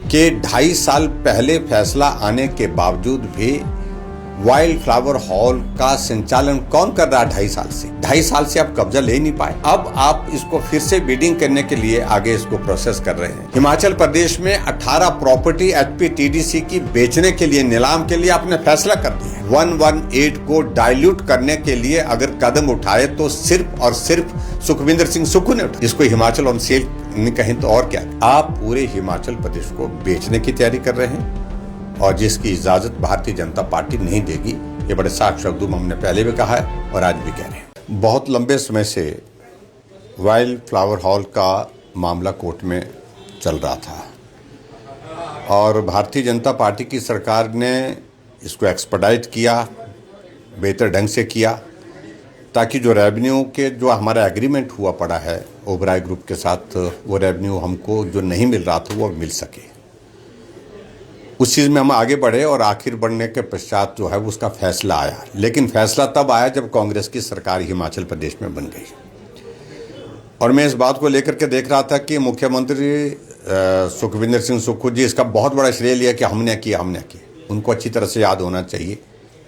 कि 2.5 साल पहले फैसला आने के बावजूद भी वाइल्ड फ्लावर हॉल का संचालन कौन कर रहा है? 2.5 साल से आप कब्जा ले नहीं पाए। अब आप इसको फिर से बिडिंग करने के लिए आगे इसको प्रोसेस कर रहे हैं। हिमाचल प्रदेश में 18 प्रॉपर्टी एचपीटीडीसी की बेचने के लिए, नीलाम के लिए आपने फैसला कर दिया। 118 को डाइल्यूट करने के लिए अगर कदम उठाए तो सिर्फ और सिर्फ सुखविंदर सिंह सुक्खू ने उठाया। इसको हिमाचल ऑन सेल नहीं कहें तो और क्या। आप पूरे हिमाचल प्रदेश को बेचने की तैयारी कर रहे हैं और जिसकी इजाजत भारतीय जनता पार्टी नहीं देगी। ये बड़े साफ शब्दों में हमने पहले भी कहा है और आज भी कह रहे हैं। बहुत लंबे समय से वाइल्ड फ्लावर हॉल का मामला कोर्ट में चल रहा था और भारतीय जनता पार्टी की सरकार ने इसको एक्सपर्डाइट किया, बेहतर ढंग से किया, ताकि जो रेवेन्यू के जो हमारा एग्रीमेंट हुआ पड़ा है ओबराय ग्रुप के साथ, वो रेवेन्यू हमको जो नहीं मिल रहा था वो मिल सके। उस चीज़ में हम आगे बढ़े और आखिर बढ़ने के पश्चात जो है उसका फैसला आया। लेकिन फैसला तब आया जब कांग्रेस की सरकार हिमाचल प्रदेश में बन गई। और मैं इस बात को लेकर के देख रहा था कि मुख्यमंत्री सुखविंदर सिंह सुक्खू जी इसका बहुत बड़ा श्रेय लिया कि हमने किया। उनको अच्छी तरह से याद होना चाहिए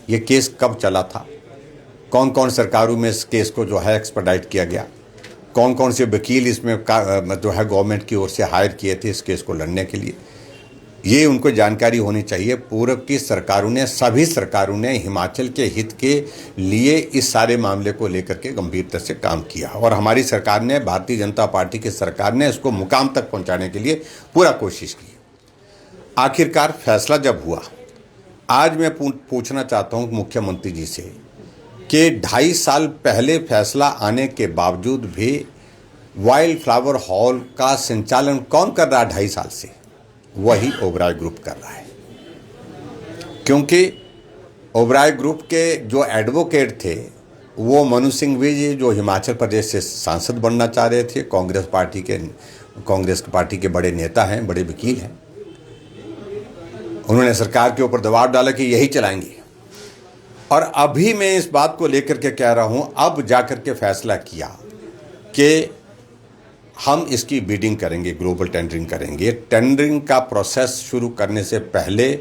ये केस कब चला था, कौन कौन सरकारों में इस केस को जो है एक्सपर्डाइट किया गया, कौन कौन से वकील इसमें जो है गवर्नमेंट की ओर से हायर किए थे इस केस को लड़ने के लिए। ये उनको जानकारी होनी चाहिए। पूर्व की सरकारों ने, सभी सरकारों ने हिमाचल के हित के लिए इस सारे मामले को लेकर के गंभीरता से काम किया और हमारी सरकार ने, भारतीय जनता पार्टी की सरकार ने इसको मुकाम तक पहुंचाने के लिए पूरा कोशिश की। आखिरकार फैसला जब हुआ, आज मैं पूछना चाहता हूं मुख्यमंत्री जी से कि 2.5 साल पहले फैसला आने के बावजूद भी वाइल्ड फ्लावर हॉल का संचालन कौन कर रहा है? 2.5 साल से वही ओबराय ग्रुप कर रहा है। क्योंकि ओबराय ग्रुप के जो एडवोकेट थे वो मनु सिंह भी जी, जो हिमाचल प्रदेश से सांसद बनना चाह रहे थे, कांग्रेस पार्टी के बड़े नेता हैं, बड़े वकील हैं। उन्होंने सरकार के ऊपर दबाव डाला कि यही चलाएंगे। और अभी मैं इस बात को लेकर के कह रहा हूं, अब जाकर के फैसला किया कि हम इसकी बिडिंग करेंगे, ग्लोबल टेंडरिंग करेंगे। टेंडरिंग का प्रोसेस शुरू करने से पहले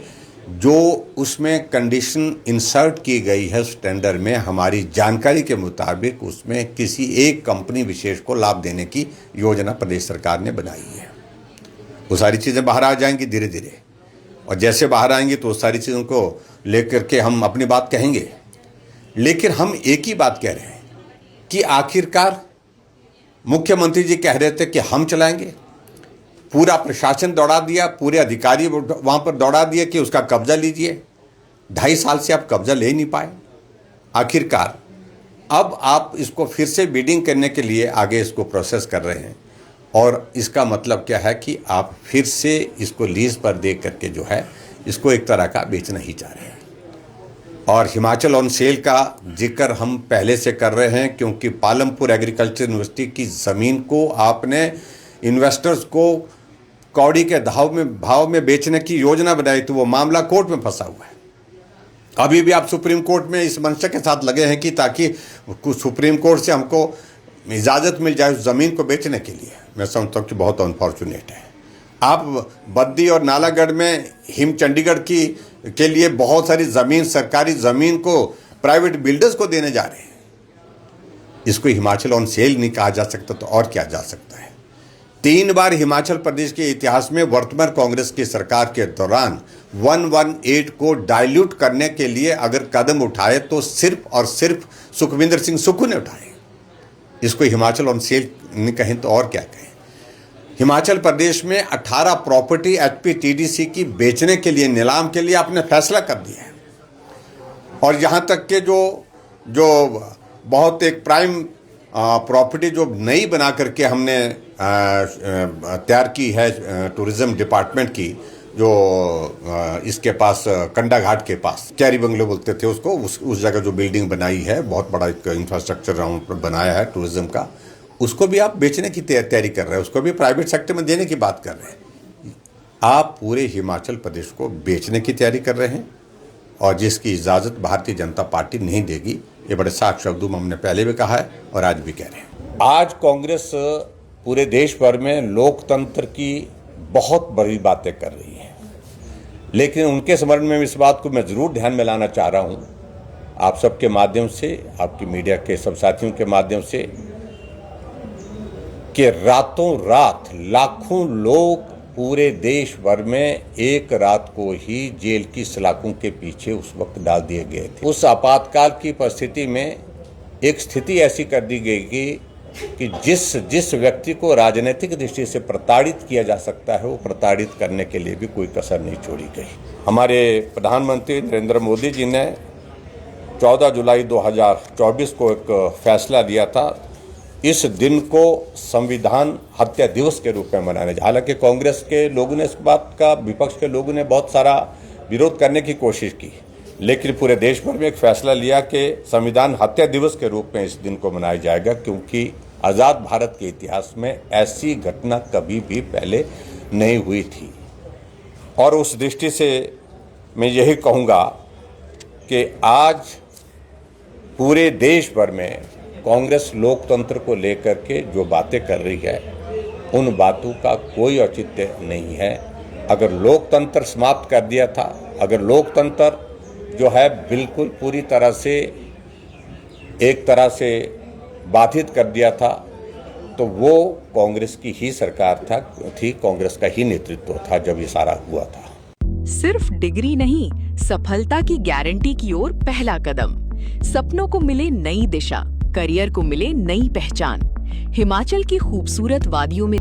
जो उसमें कंडीशन इंसर्ट की गई है उस टेंडर में, हमारी जानकारी के मुताबिक उसमें किसी एक कंपनी विशेष को लाभ देने की योजना प्रदेश सरकार ने बनाई है। वो सारी चीज़ें बाहर आ जाएंगी धीरे धीरे, और जैसे बाहर आएंगी तो उस सारी चीज़ों को लेकर के हम अपनी बात कहेंगे। लेकिन हम एक ही बात कह रहे हैं कि आखिरकार मुख्यमंत्री जी कह रहे थे कि हम चलाएंगे, पूरा प्रशासन दौड़ा दिया, पूरे अधिकारी वहाँ पर दौड़ा दिए कि उसका कब्जा लीजिए। 2.5 साल से आप कब्जा ले नहीं पाए। आखिरकार अब आप इसको फिर से बिडिंग करने के लिए आगे इसको प्रोसेस कर रहे हैं और इसका मतलब क्या है कि आप फिर से इसको लीज पर दे करके जो है इसको एक तरह का बेचना ही चाह रहे हैं। और हिमाचल ऑन सेल का जिक्र हम पहले से कर रहे हैं क्योंकि पालमपुर एग्रीकल्चर यूनिवर्सिटी की ज़मीन को आपने इन्वेस्टर्स को कौड़ी के भाव में बेचने की योजना बनाई थी। वो मामला कोर्ट में फंसा हुआ है। अभी भी आप सुप्रीम कोर्ट में इस मंशा के साथ लगे हैं कि ताकि सुप्रीम कोर्ट से हमको इजाज़त मिल जाए उस ज़मीन को बेचने के लिए। मैं समझता हूँ कि बहुत अनफॉर्चुनेट है। आप बद्दी और नालागढ़ में हिम चंडीगढ़ के लिए बहुत सारी ज़मीन, सरकारी ज़मीन को प्राइवेट बिल्डर्स को देने जा रहे हैं। इसको हिमाचल ऑन सेल नहीं कहा जा सकता तो और क्या जा सकता है। 3 बार हिमाचल प्रदेश के इतिहास में वर्तमान कांग्रेस की सरकार के दौरान 118 को डाइल्यूट करने के लिए अगर कदम उठाए तो सिर्फ और सिर्फ सुखविंदर सिंह सुक्खू ने उठाए। इसको हिमाचल ऑन सेल नहीं कहें तो और क्या कहें। हिमाचल प्रदेश में 18 प्रॉपर्टी एचपीटीडीसी की बेचने के लिए, नीलाम के लिए आपने फैसला कर दिया है। और यहाँ तक के जो बहुत एक प्राइम प्रॉपर्टी जो नई बना करके हमने तैयार की है टूरिज्म डिपार्टमेंट की, जो इसके पास कंडा घाट के पास कैरी बंगलो बोलते थे उसको, उस जगह जो बिल्डिंग बनाई है, बहुत बड़ा एक इंफ्रास्ट्रक्चर बनाया है टूरिज्म का, उसको भी आप बेचने की तैयारी कर रहे हैं, उसको भी प्राइवेट सेक्टर में देने की बात कर रहे हैं। आप पूरे हिमाचल प्रदेश को बेचने की तैयारी कर रहे हैं और जिसकी इजाज़त भारतीय जनता पार्टी नहीं देगी। ये बड़े साफ शब्दों में हमने पहले भी कहा है और आज भी कह रहे हैं। आज कांग्रेस पूरे देश भर में लोकतंत्र की बहुत बड़ी बातें कर रही हैं, लेकिन उनके स्मरण में इस बात को मैं ज़रूर ध्यान में लाना चाह रहा हूँ, आप सबके माध्यम से, आपकी मीडिया के सब साथियों के माध्यम से, कि रातों रात लाखों लोग पूरे देश भर में एक रात को ही जेल की सलाखों के पीछे उस वक्त डाल दिए गए थे। उस आपातकाल की परिस्थिति में एक स्थिति ऐसी कर दी गई कि जिस व्यक्ति को राजनीतिक दृष्टि से प्रताड़ित किया जा सकता है, वो प्रताड़ित करने के लिए भी कोई कसर नहीं छोड़ी गई। हमारे प्रधानमंत्री नरेंद्र मोदी जी ने 14 जुलाई 2024 को एक फैसला लिया था इस दिन को संविधान हत्या दिवस के रूप में मनाने। हालांकि कांग्रेस के लोगों ने इस बात का, विपक्ष के लोगों ने बहुत सारा विरोध करने की कोशिश की, लेकिन पूरे देश भर में एक फैसला लिया कि संविधान हत्या दिवस के रूप में इस दिन को मनाया जाएगा, क्योंकि आज़ाद भारत के इतिहास में ऐसी घटना कभी भी पहले नहीं हुई थी। और उस दृष्टि से मैं यही कहूँगा कि आज पूरे देश भर में कांग्रेस लोकतंत्र को लेकर के जो बातें कर रही है, उन बातों का कोई औचित्य नहीं है। अगर लोकतंत्र समाप्त कर दिया था, अगर लोकतंत्र जो है बिल्कुल पूरी तरह से एक तरह से बाधित कर दिया था, तो वो कांग्रेस की ही सरकार थी, कांग्रेस का ही नेतृत्व था जब ये सारा हुआ था। सिर्फ डिग्री नहीं, सफलता की गारंटी की ओर पहला कदम। सपनों को मिले नई दिशा, करियर को मिले नई पहचान। हिमाचल की खूबसूरत वादियों में